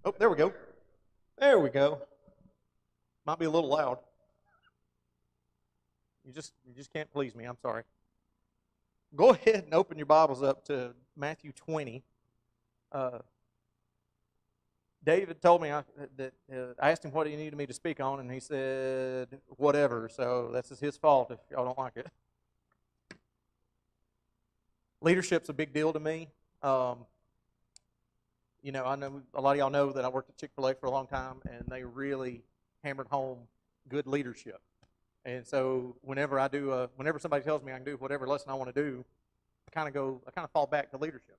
Oh, there we go. There we go. Might be a little loud. You just can't please me. I'm sorry. Go ahead and open your Bibles up to Matthew 20. Uh, David told me that I asked him what he needed me to speak on, and he said whatever. So that's his fault if y'all don't like it. Leadership's a big deal to me. Um, I know a lot of y'all know that I worked at Chick-fil-A for a long time, and they really hammered home good leadership. And so whenever somebody tells me I can do whatever lesson I want to do, I kind of fall back to leadership.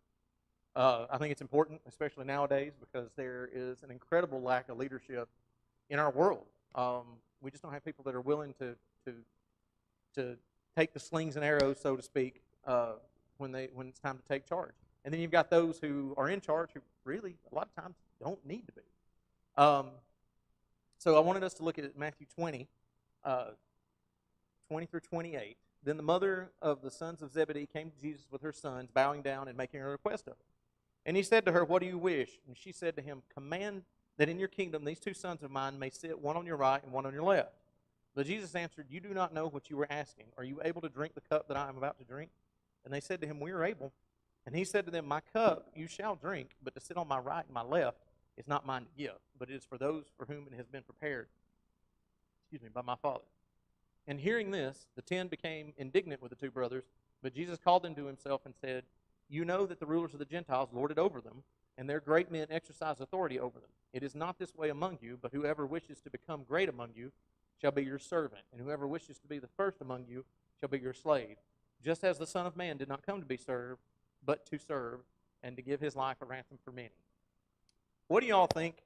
I think it's important, especially nowadays, because there is an incredible lack of leadership in our world. We just don't have people that are willing to to take the slings and arrows, so to speak, when it's time to take charge. And then you've got those who are in charge who really a lot of times don't need to be. Um, so I wanted us to look at Matthew 20, uh, 20 through 28. Then the mother of the sons of Zebedee came to Jesus with her sons, bowing down and making a request of him. And he said to her, "What do you wish?" And she said to him, "Command that in your kingdom these two sons of mine may sit, one on your right and one on your left." But Jesus answered, "You do not know what you were asking. Are you able to drink the cup that I am about to drink?" And they said to him, "We are able." And he said to them, "My cup you shall drink, but to sit on my right and my left is not mine to give, but it is for those for whom it has been prepared, by my Father." And hearing this, the 10 became indignant with the two brothers, but Jesus called them to himself and said, "You know that the rulers of the Gentiles lord it over them, and their great men exercise authority over them. It is not this way among you, but whoever wishes to become great among you shall be your servant, and whoever wishes to be the first among you shall be your slave. Just as the Son of Man did not come to be served, but to serve, and to give his life a ransom for many." What do y'all think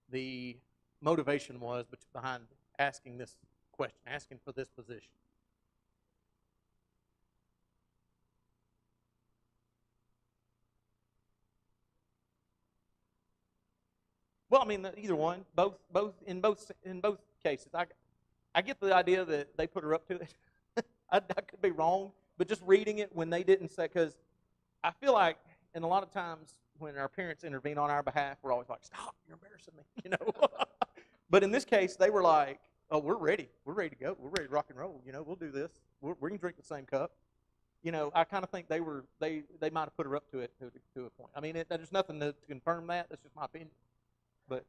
the motivation was behind asking this question, asking for this position? Well, I mean, either one, both cases. I get the idea that they put her up to it. I could be wrong, but just reading it when they didn't say, because I feel like, and a lot of times when our parents intervene on our behalf, we're always like, "Stop, you're embarrassing me," But in this case, they were like, "Oh, we're ready. We're ready to go. We're ready to rock and roll. We'll do this. We can drink the same cup." I kind of think they might have put her up to it to a point. I mean, there's nothing to confirm that. That's just my opinion. But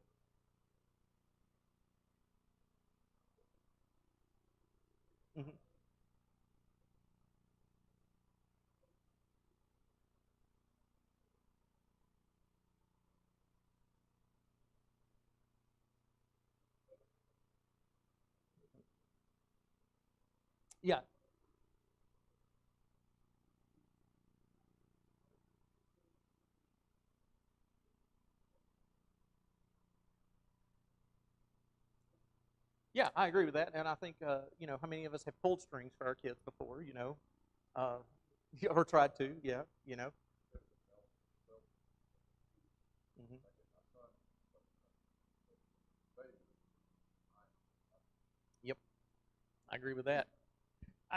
mhm. Yeah, yeah, I agree with that, and I think how many of us have pulled strings for our kids before, uh, or tried to, yeah, hmm Yep, I agree with that.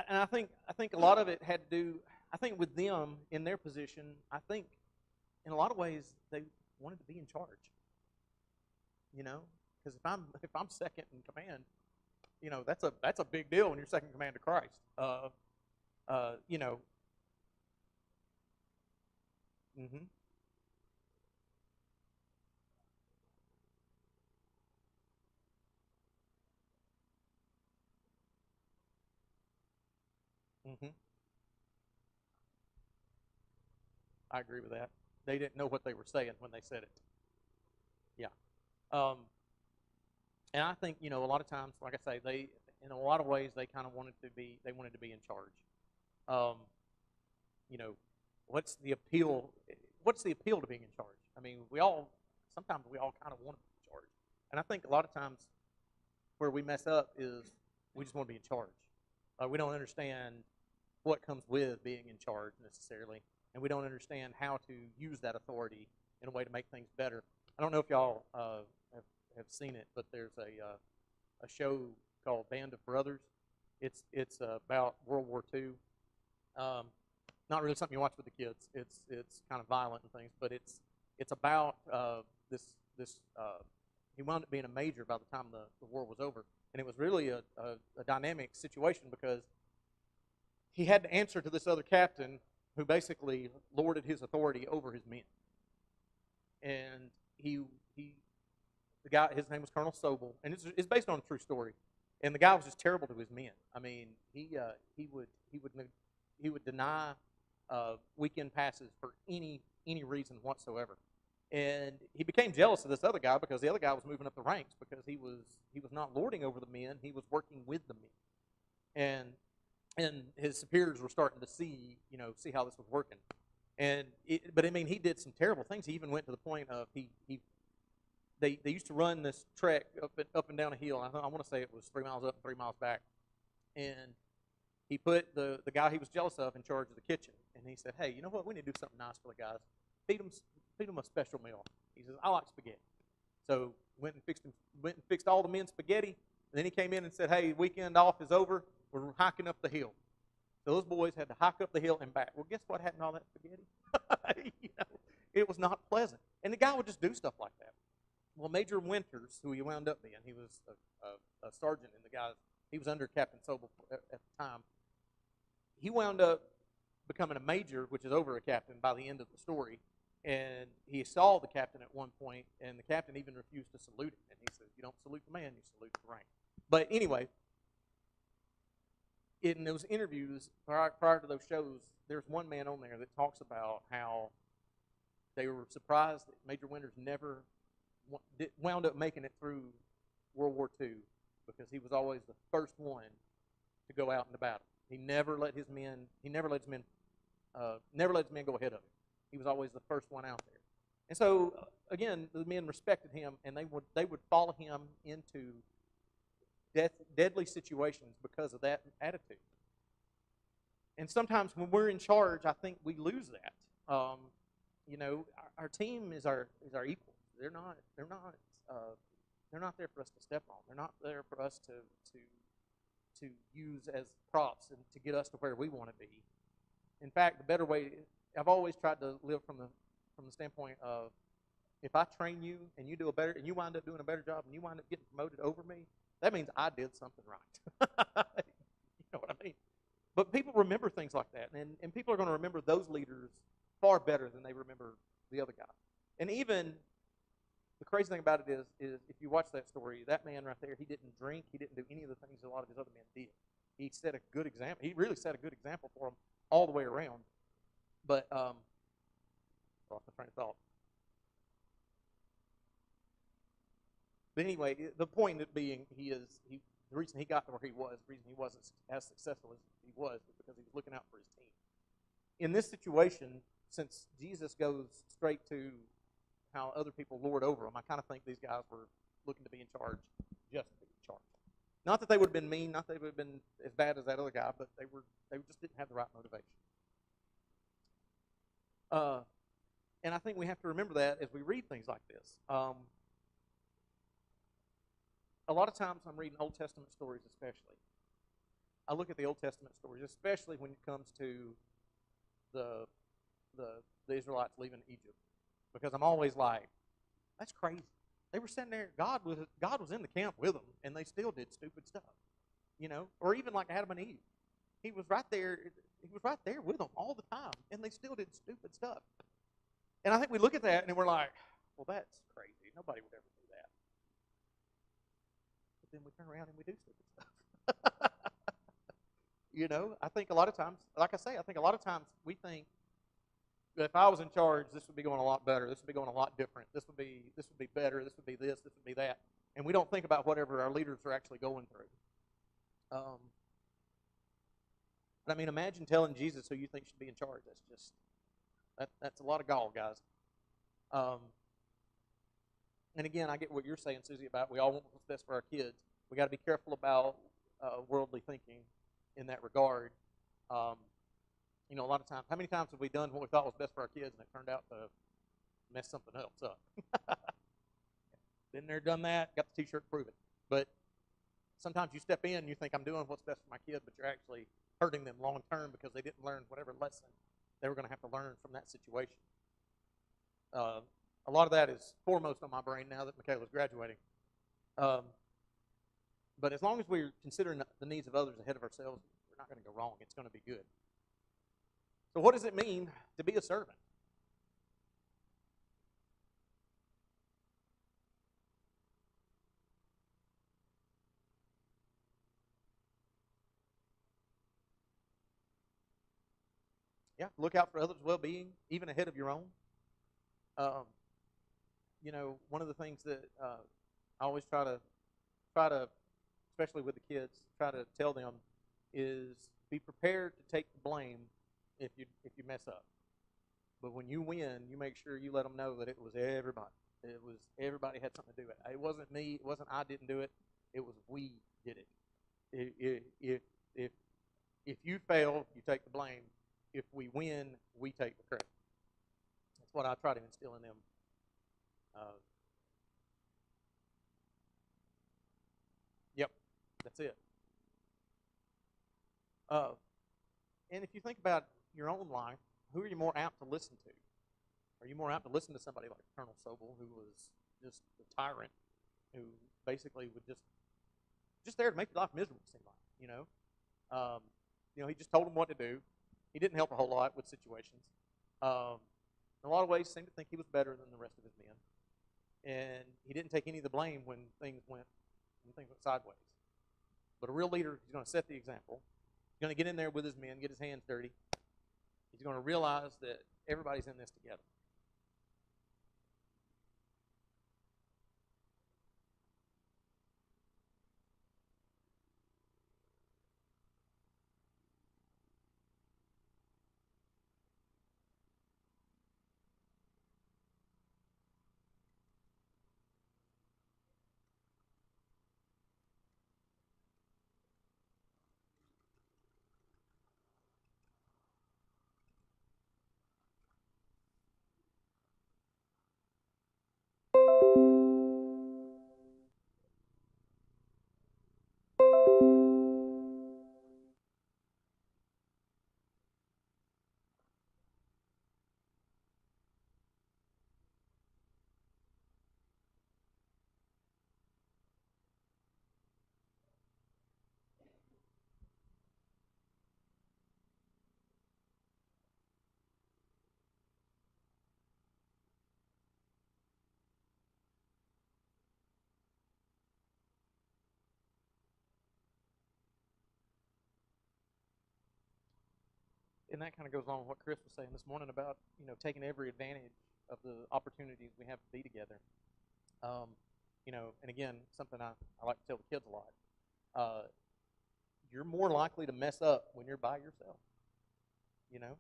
And I think a lot of it had to do. I think with them in their position, I think in a lot of ways they wanted to be in charge. You know, because if I'm second in command, that's a big deal when you're second in command to Christ. Uh, you know, hmm hmm I agree with that. They didn't know what they were saying when they said it. Yeah. Um, and I think a lot of times, like I say, they in a lot of ways they kind of wanted to be in charge. Um, you know, what's the appeal? What's the appeal to being in charge? I mean, sometimes we all kind of want to be in charge, and I think a lot of times where we mess up is we just want to be in charge. We don't understand what comes with being in charge necessarily, and we don't understand how to use that authority in a way to make things better. I don't know if y'all have seen it, but there's a show called Band of Brothers. It's about World War II. Um, Not really something you watch with the kids. It's kind of violent and things, but it's about this he wound up being a major by the time the war was over, and it was really a dynamic situation because he had to answer to this other captain who basically lorded his authority over his men, and the guy, his name was Colonel Sobel, and it's based on a true story. And the guy was just terrible to his men. I mean, he would deny weekend passes for any reason whatsoever. And he became jealous of this other guy because the other guy was moving up the ranks because he was not lording over the men, he was working with the men. And his superiors were starting to see how this was working. But I mean, he did some terrible things. He even went to the point of they used to run this trek up and down a hill. I want to say it was 3 miles up and 3 miles back. And he put the guy he was jealous of in charge of the kitchen. And he said, "Hey, you know what? We need to do something nice for the guys. Feed them a special meal." He says, "I like spaghetti." So went and fixed all the men spaghetti. And then he came in and said, "Hey, weekend off is over. We're hiking up the hill." So those boys had to hike up the hill and back. Well, guess what happened to all that spaghetti? It was not pleasant. And the guy would just do stuff like that. Well, Major Winters, who he wound up being, he was a sergeant in the guys. He was under Captain Sobel at the time. He wound up becoming a major, which is over a captain by the end of the story. And he saw the captain at one point, and the captain even refused to salute him. And he said, "You don't salute the man, you salute the rank." But anyway, in those interviews prior to those shows, there's one man on there that talks about how they were surprised that Major Winters never wound up making it through World War II because he was always the first one to go out into battle. He never let his men go ahead of him. He was always the first one out there. And so again, the men respected him, and they would follow him into deadly situations because of that attitude. And sometimes when we're in charge, I think we lose that. Our team is our equal. They're not there for us to step on. They're not there for us to use as props and to get us to where we want to be. In fact, the better way, I've always tried to live from the standpoint of, if I train you and you you wind up doing a better job and you wind up getting promoted over me, that means I did something right. You know what I mean? But people remember things like that, and people are going to remember those leaders far better than they remember the other guy. And even the crazy thing about it is if you watch that story, that man right there, he didn't drink, he didn't do any of the things a lot of his other men did. He set a good example. He really set a good example for them all the way around. But lost my train of thought. But anyway, the point being, the reason he got to where he was, the reason he wasn't as successful as he was because he was looking out for his team. In this situation, since Jesus goes straight to how other people lord over them, I kind of think these guys were looking to be in charge just to be in charge. Not that they would have been mean, not that they would have been as bad as that other guy, but they just didn't have the right motivation. And I think we have to remember that as we read things like this. A lot of times I'm reading Old Testament stories especially. I look at the Old Testament stories, especially when it comes to the Israelites leaving Egypt. Because I'm always like, that's crazy. They were sitting there, God was in the camp with them, and they still did stupid stuff. Or even like Adam and Eve. He was right there with them all the time, and they still did stupid stuff. And I think we look at that and we're like, well, that's crazy. Nobody would ever do that. But then we turn around and we do stupid stuff. I think a lot of times, like I say, I think a lot of times we think, if I was in charge, this would be going a lot better. This would be going a lot different. This would be better. This would be this. This would be that. And we don't think about whatever our leaders are actually going through. But I mean, imagine telling Jesus who you think should be in charge. That's a lot of gall, guys. And again, I get what you're saying, Susie, about we all want what's best for our kids. We got to be careful about worldly thinking in that regard. A lot of times, how many times have we done what we thought was best for our kids, and it turned out to mess something else up? Been there, done that, got the T-shirt, prove it. But sometimes you step in and you think, I'm doing what's best for my kid, but you're actually hurting them long term because they didn't learn whatever lesson they were going to have to learn from that situation. a lot of that is foremost on my brain now that Michaela's graduating. Um, but as long as we're considering the needs of others ahead of ourselves, we're not going to go wrong. It's going to be good. So what does it mean to be a servant? Yeah, look out for others' well-being, even ahead of your own. Um, one of the things that I always try to, especially with the kids, try to tell them is be prepared to take the blame if you mess up. But when you win, you make sure you let them know that it was everybody. It was everybody had something to do with it. It wasn't me. It wasn't I didn't do it. It was we did it. If you fail, you take the blame. If we win, we take the credit. That's what I try to instill in them. Uh, yep, that's it. Uh, and if you think about your own life, who are you more apt to listen to? Are you more apt to listen to somebody like Colonel Sobel, who was just the tyrant, who basically would just there to make your life miserable? It seemed like, he just told them what to do. He didn't help a whole lot with situations. In a lot of ways, seemed to think he was better than the rest of his men, and he didn't take any of the blame when things went sideways. But a real leader is going to set the example. He's going to get in there with his men, get his hands dirty. He's going to realize that everybody's in this together. And that kind of goes along with what Chris was saying this morning about taking every advantage of the opportunities we have to be together. Um, and again, something I like to tell the kids a lot. Uh, you're more likely to mess up when you're by yourself. You know,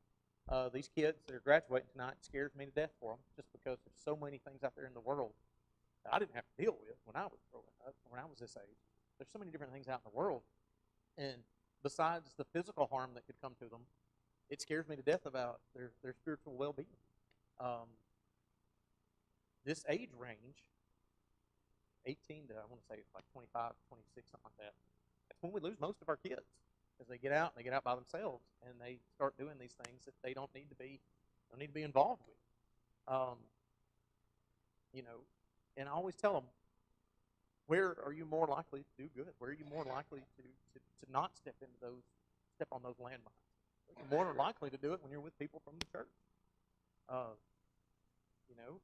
these kids that are graduating tonight scares me to death for them, just because there's so many things out there in the world that I didn't have to deal with when I was growing up, when I was this age. There's so many different things out in the world, and besides the physical harm that could come to them, it scares me to death about their spiritual well-being. Um, this age range, 18 to I want to say it's like 25, 26, something like that. That's when we lose most of our kids, because they get out and they get out by themselves and they start doing these things that they don't need to be involved with. Um, you know, and I always tell them, where are you more likely to do good? Where are you more likely to not step on those landmines? You're more likely to do it when you're with people from the church. Uh, you know,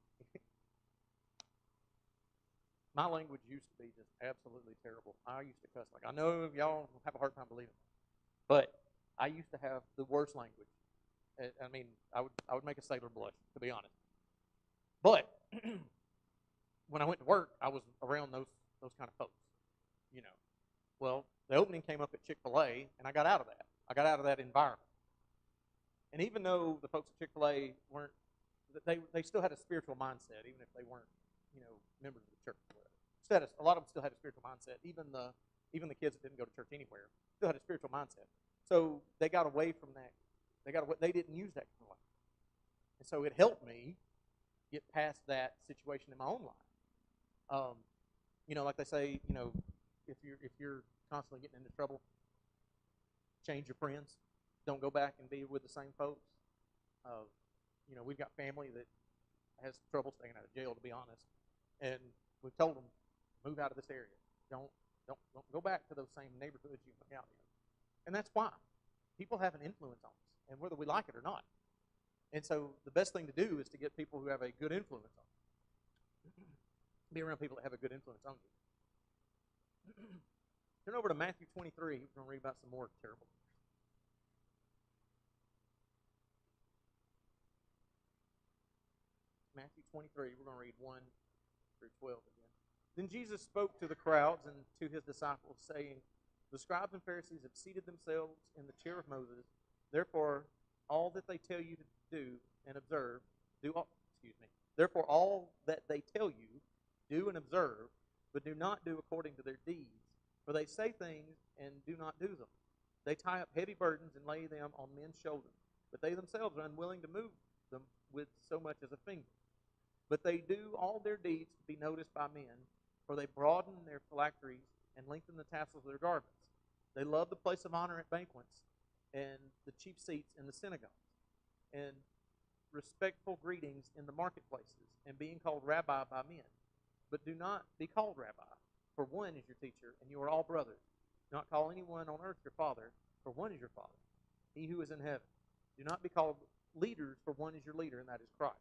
my language used to be just absolutely terrible. I used to cuss like I know y'all have a hard time believing it, but I used to have the worst language. I mean, I would make a sailor blush, to be honest. But when I went to work, I was around those kind of folks. You know, well, the opening came up at Chick-fil-A, and I got out of that. I got out of that environment. And even though the folks at Chick-fil-A weren't, they still had a spiritual mindset, even if they weren't, members of the church or whatever. A lot of them still had a spiritual mindset. Even the kids that didn't go to church anywhere still had a spiritual mindset. So they got away from that. They didn't use that kind of language. And so it helped me get past that situation in my own life. Like they say, if you're constantly getting into trouble, change your friends. Don't go back and be with the same folks. We've got family that has trouble staying out of jail, to be honest. And we've told them, move out of this area. Don't go back to those same neighborhoods you hung out in. And that's why. People have an influence on us, and whether we like it or not. And so the best thing to do is to get people who have a good influence on you. Be around people that have a good influence on you. Turn over to Matthew 23. We're going to read about some more terrible things. Matthew 23, we're going to read 1 through 12 again. Then Jesus spoke to the crowds and to his disciples, saying, the scribes and Pharisees have seated themselves in the chair of Moses. Therefore, all that they tell you to do and observe, Therefore, all that they tell you, do and observe, but do not do according to their deeds. For they say things and do not do them. They tie up heavy burdens and lay them on men's shoulders, but they themselves are unwilling to move them with so much as a finger. But they do all their deeds to be noticed by men, for they broaden their phylacteries and lengthen the tassels of their garments. They love the place of honor at banquets and the chief seats in the synagogues, and respectful greetings in the marketplaces, and being called rabbi by men. But do not be called rabbi, for one is your teacher, and you are all brothers. Do not call anyone on earth your father, for one is your Father, he who is in heaven. Do not be called leaders, for one is your leader, and that is Christ.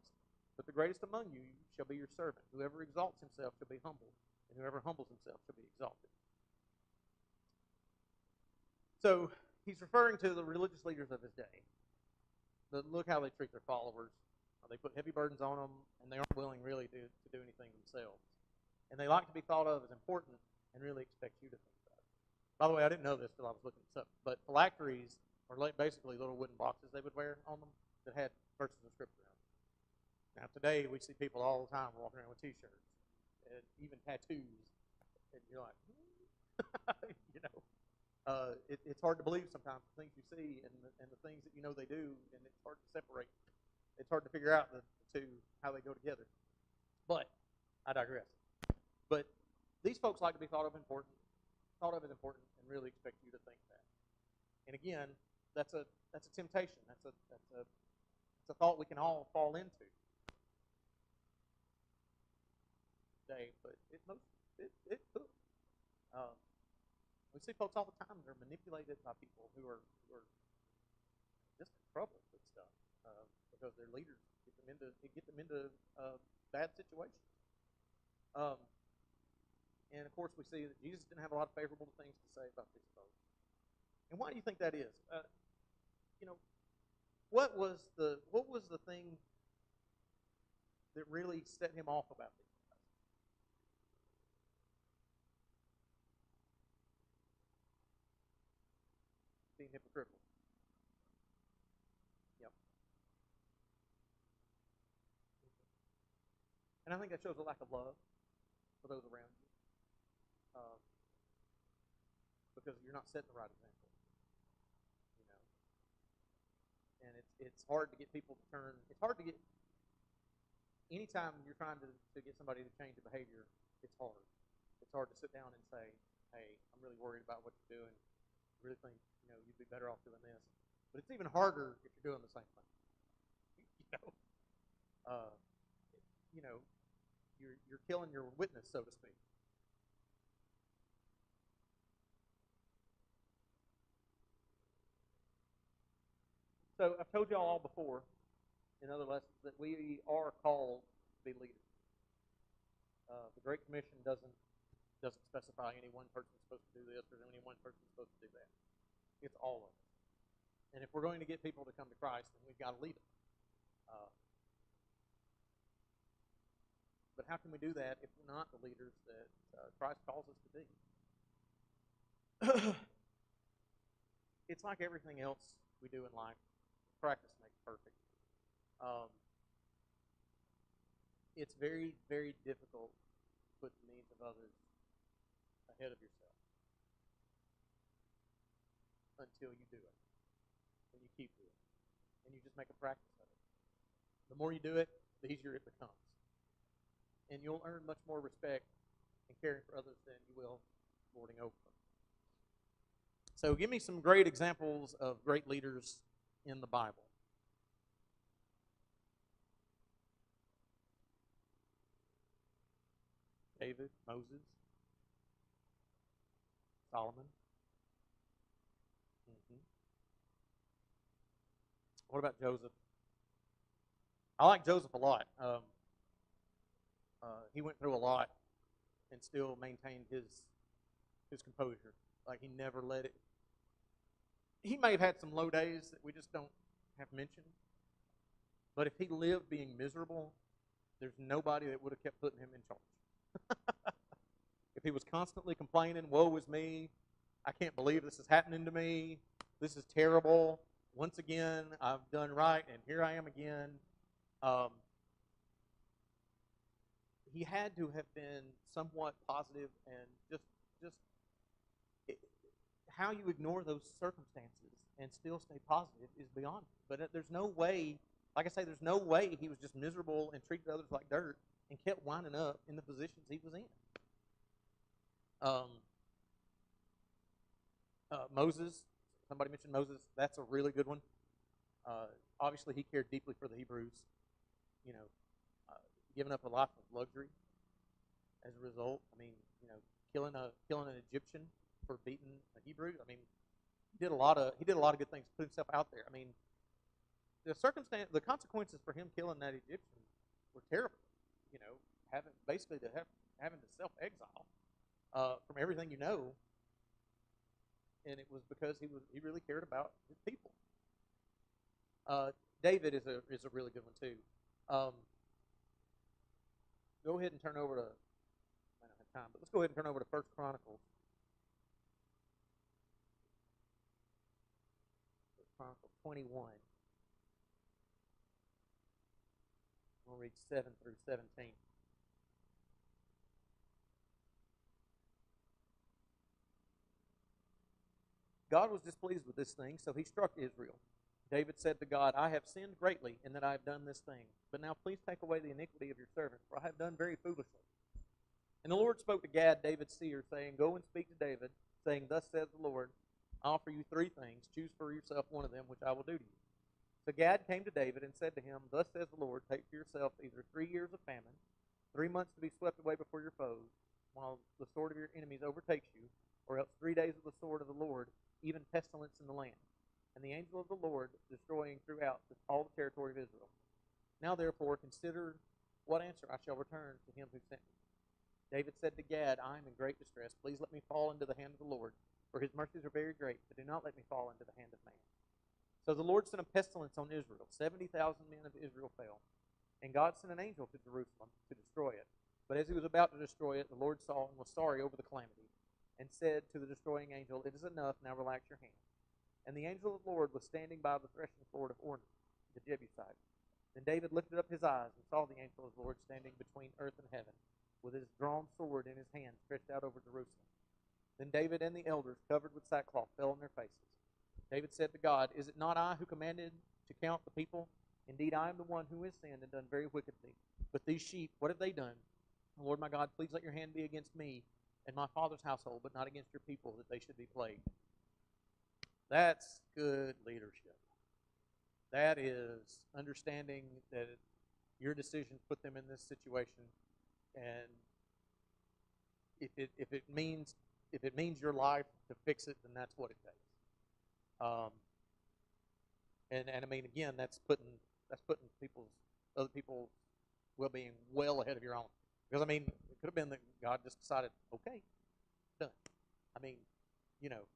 But the greatest among you shall be your servant. Whoever exalts himself shall be humbled, and whoever humbles himself shall be exalted. So he's referring to the religious leaders of his day. Look how they treat their followers. They put heavy burdens on them, and they aren't willing really to do anything themselves. And they like to be thought of as important and really expect you to think about it. By the way, I didn't know this until I was looking this up, but phylacteries are basically little wooden boxes they would wear on them that had verses of Scripture in them. Now, today, we see people all the time walking around with T-shirts and even tattoos, and you're like, it's hard to believe sometimes the things you see and the things that you know they do, and it's hard to separate. It's hard to figure out the two, how they go together. But I digress. But these folks like to be thought of as important, and really expect you to think that. And again, that's a temptation. That's a thought we can all fall into today. But it could. We see folks all the time that are manipulated by people who are just in trouble with stuff because their leaders get them into bad situations. And of course, we see that Jesus didn't have a lot of favorable things to say about these folks. And why do you think that is? What was the thing that really set him off about these guys? Being hypocritical. Yep. And I think that shows a lack of love for those around you. Because you're not setting the right example. And it's hard to get people to turn. It's hard to get. Anytime you're trying to get somebody to change a behavior, it's hard. It's hard to sit down and say, "Hey, I'm really worried about what you're doing. I really think you'd be better off doing this." But it's even harder if you're doing the same thing. You're killing your witness, so to speak. So I've told y'all all before in other lessons that we are called to be leaders. The Great Commission doesn't specify any one person is supposed to do this or any one person is supposed to do that. It's all of us. And if we're going to get people to come to Christ, then we've got to lead them. But how can we do that if we're not the leaders that Christ calls us to be? It's like everything else we do in life. Practice makes perfect. It's very, very difficult to put the needs of others ahead of yourself until you do it. And you keep doing it. And you just make a practice of it. The more you do it, the easier it becomes. And you'll earn much more respect in caring for others than you will lording over them. So give me some great examples of great leaders in the Bible. David, Moses, Solomon. Mm-hmm. What about Joseph? I like Joseph a lot. He went through a lot and still maintained his composure. Like he never let it. He may have had some low days that we just don't have mentioned. But if he lived being miserable, there's nobody that would have kept putting him in charge. If he was constantly complaining, woe is me, I can't believe this is happening to me, this is terrible, once again, I've done right, and here I am again. Um, he had to have been somewhat positive, and just how you ignore those circumstances and still stay positive is beyond me. But there's no way, like I say, there's no way he was just miserable and treated others like dirt and kept winding up in the positions he was in. Um, Moses, somebody mentioned Moses. That's a really good one. Obviously, he cared deeply for the Hebrews. You know, uh, giving up a life of luxury as a result. I mean, you know, killing an Egyptian for beating a Hebrew. I mean, he did a lot of good things. Put himself out there. I mean, the consequences for him killing that Egyptian were terrible. You know, having to self-exile from everything you know, and it was because he really cared about his people. David is a really good one too. Um, go ahead and turn over to. I don't have time, but let's go ahead and turn over to First Chronicles. First Chronicles 21. We'll read 7 through 17. God was displeased with this thing, so he struck Israel. David said to God, I have sinned greatly in that I have done this thing. But now please take away the iniquity of your servant, for I have done very foolishly. And the Lord spoke to Gad, David's seer, saying, Go and speak to David, saying, Thus says the Lord, I offer you three things. Choose for yourself one of them, which I will do to you. So Gad came to David and said to him, Thus says the Lord, take for yourself either 3 years of famine, 3 months to be swept away before your foes, while the sword of your enemies overtakes you, or else 3 days of the sword of the Lord, even pestilence in the land, and the angel of the Lord destroying throughout all the territory of Israel. Now therefore consider what answer I shall return to him who sent me. David said to Gad, I am in great distress. Please let me fall into the hand of the Lord, for his mercies are very great, but do not let me fall into the hand of man. So the Lord sent a pestilence on Israel. 70,000 men of Israel fell. And God sent an angel to Jerusalem to destroy it. But as he was about to destroy it, the Lord saw and was sorry over the calamity, and said to the destroying angel, It is enough, now relax your hand. And the angel of the Lord was standing by the threshing floor of Ornan, the Jebusite. Then David lifted up his eyes and saw the angel of the Lord standing between earth and heaven, with his drawn sword in his hand stretched out over Jerusalem. Then David and the elders, covered with sackcloth, fell on their faces. David said to God, Is it not I who commanded to count the people? Indeed, I am the one who has sinned and done very wickedly. But these sheep, what have they done? Lord my God, please let your hand be against me and my father's household, but not against your people, that they should be plagued. That's good leadership. That is understanding that your decisions put them in this situation, and if it means your life to fix it, then that's what it takes. And I mean, again, that's putting other people's well-being well ahead of your own. Because I mean, it could have been that God just decided, okay, done. I mean, you know,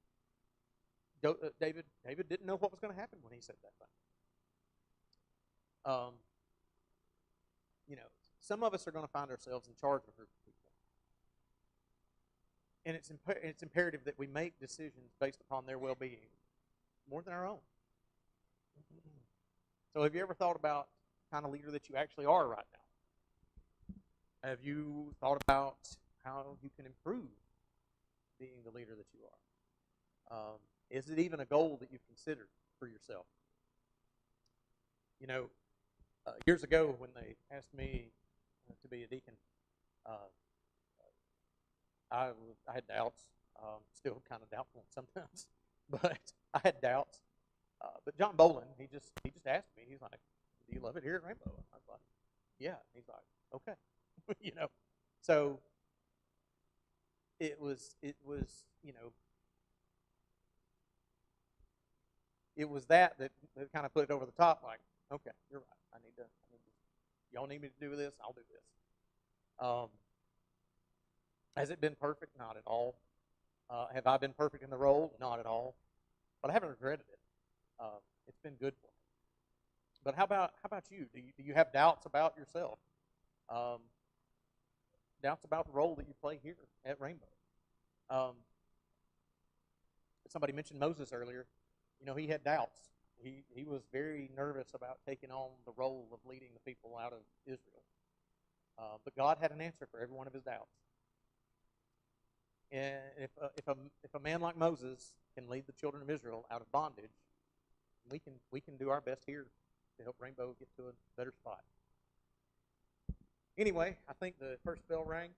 David didn't know what was going to happen when he said that thing. You know, some of us are going to find ourselves in charge of a group of people, and it's imperative that we make decisions based upon their well-being more than our own. So, have you ever thought about the kind of leader that you actually are right now? Have you thought about how you can improve being the leader that you are? Is it even a goal that you've considered for yourself? You know, years ago when they asked me to be a deacon, I had doubts. Still kind of doubtful sometimes, but I had doubts. But John Bolin, he just asked me. He's like, "Do you love it here at Rainbow?" I was like, "Yeah." He's like, "Okay," you know. So you know, it was that kind of put it over the top. Like, okay, you're right. Y'all need me to do this. I'll do this. Um, has it been perfect? Not at all. Have I been perfect in the role? Not at all. But I haven't regretted it. It's been good for me. But how about you? Do you have doubts about yourself? Um, doubts about the role that you play here at Rainbow? Um, somebody mentioned Moses earlier. You know, he had doubts. He was very nervous about taking on the role of leading the people out of Israel. But God had an answer for every one of his doubts. And if a man like Moses can lead the children of Israel out of bondage, we can do our best here to help Rainbow get to a better spot. Anyway, I think the first bell rang.